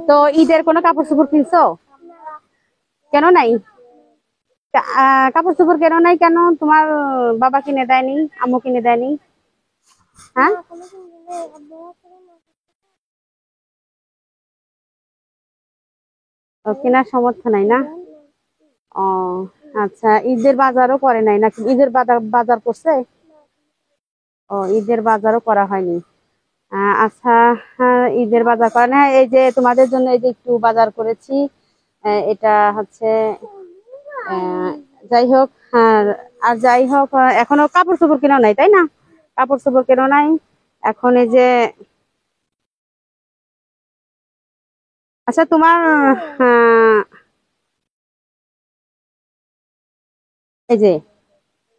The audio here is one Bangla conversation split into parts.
তো ঈদের কোনো কাপড় চোপড় কিনছো? কেন নাই? কাপড় চোপড় কেন নাই? কেন তোমার বাবা কিনে দেয়নি, আম্মু কিনে দেয়নি? হ্যাঁ, কেনার সামর্থ্য নাই না? ও আচ্ছা, ঈদের বাজারও করে নাই নাকি? ঈদের বাজার বাজার করছে? ও, ঈদের বাজারও করা হয়নি। আচ্ছা, হ্যাঁ, ঈদের বাজার করে না। এই যে তোমাদের জন্য এই যে একটু বাজার করেছি। এটা হচ্ছে আহ, যাই হোক। আর আর যাই হোক, এখনো কাপড় চোপড় কেনা নাই, তাই না? কাপড় চোপড় কেনা নাই। এখন এই যে, আচ্ছা তোমার আহ, এই যে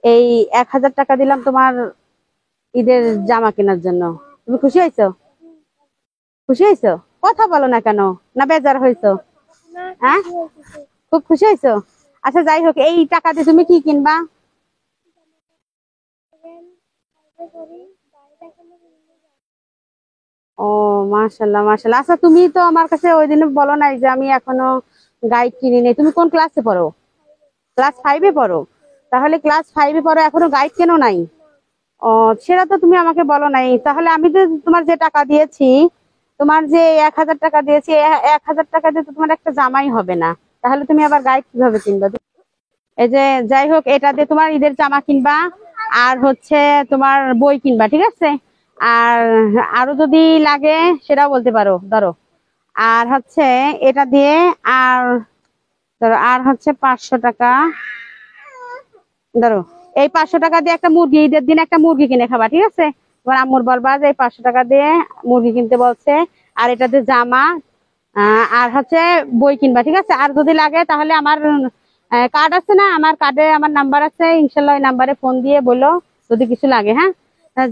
এই 1,000 টাকা দিলাম তোমার ঈদের জামা কেনার জন্য। তুমি খুশি হয়েছো? খুশি হয়েছো? কথা বলো না কেন? না বেজার হয়েছো? হ্যাঁ, খুব খুশি হয়েছো? আচ্ছা যাই হোক, এই টাকা দিয়ে তুমি কি কিনবা? ও, মাশাল্লাহ মাশাল্লাহ। আচ্ছা তুমি তো আমার কাছে ওই দিন বলো নাই যে আমি এখনো গাইড কিনি নাই। তুমি কোন ক্লাসে পড়ো? ক্লাস 5-এ পড়ো? তাহলে ক্লাস 5-এ পড়ো, এখনো গাইড কেন নাই? ও, সেটা তো তুমি আমাকে বলো নাই। তাহলে আমি তো তোমার যে টাকা দিয়েছি, তোমার যে 1,000 টাকা দিয়েছি, 1,000 টাকা দিয়ে তো তোমার একটা জামাই হবে না। তাহলে তুমি আবার গাইড কিভাবে কিনবে? এই যে যাই হোক, এটা দিয়ে তোমার ঈদের জামা কিনবা, আর হচ্ছে তোমার বই কিনবা, ঠিক আছে? আর আরো যদি লাগে সেটাও বলতে পারো, ধরো। আর হচ্ছে এটা দিয়ে, আর ধরো আর হচ্ছে 500 টাকা, ধরো এই 500 টাকা দিয়ে একটা মুরগি, ঈদের দিন একটা মুরগি কিনে খাবা, ঠিক আছে? তোমার আম্মুর বলবা যে এই 500 টাকা দিয়ে মুরগি কিনতে বলছে, আর এটাতে জামা, আর হচ্ছে বই কিনবা, ঠিক আছে? আর যদি লাগে তাহলে আমার কার্ড আছে না, আমার কার্ডে আমার নাম্বার আছে, ইনশাল্লাহ ওই নাম্বারে ফোন দিয়ে বলো যদি কিছু লাগে। হ্যাঁ,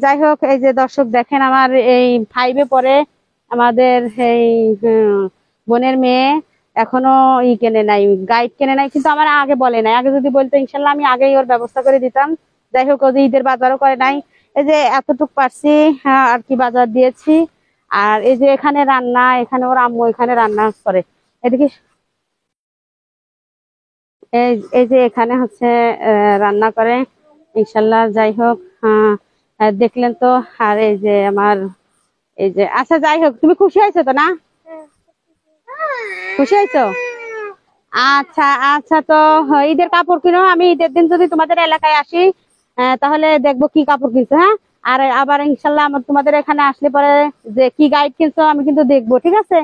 যাই হোক, এই যে দর্শক দেখেন, আমার এই 5-এ পড়ে আমাদের এই উম, বোনের মেয়ে এখনো কেনে নাই, গাইড কেনে নাই, কিন্তু আমার আগে বলে নাই। আগে যদি বলতো ইনশাল্লাহ আমি আগেই ওর ব্যবস্থা করে দিতাম। যাই হোক, ও যে ঈদের বাজারও করে নাই। এই যে এতটুক পারছি, হ্যাঁ, আর কি বাজার দিয়েছি। আর এই যে এখানে রান্না, এখানে ওর আম্মু এখানে রান্না করে। এদিকে এই এই যে এখানে হচ্ছে রান্না করে ইনশাল্লাহ। যাই হোক, দেখলেন তো। আর এই যে আমার এই যে, আচ্ছা যাই হোক, তুমি খুশি হয়েছো তো না? খুশি হয়েছো? আচ্ছা আচ্ছা, তো ঈদের কাপড় কিনো। আমি ঈদের দিন যদি তোমাদের এলাকায় আসি, তাহলে দেখবো কি কাপড় কিনছো। হ্যাঁ, আর আবার ইনশাল্লাহ আমার তোমাদের এখানে আসলে পরে যে কি গাইড কিনছো আমি কিন্তু দেখবো, ঠিক আছে?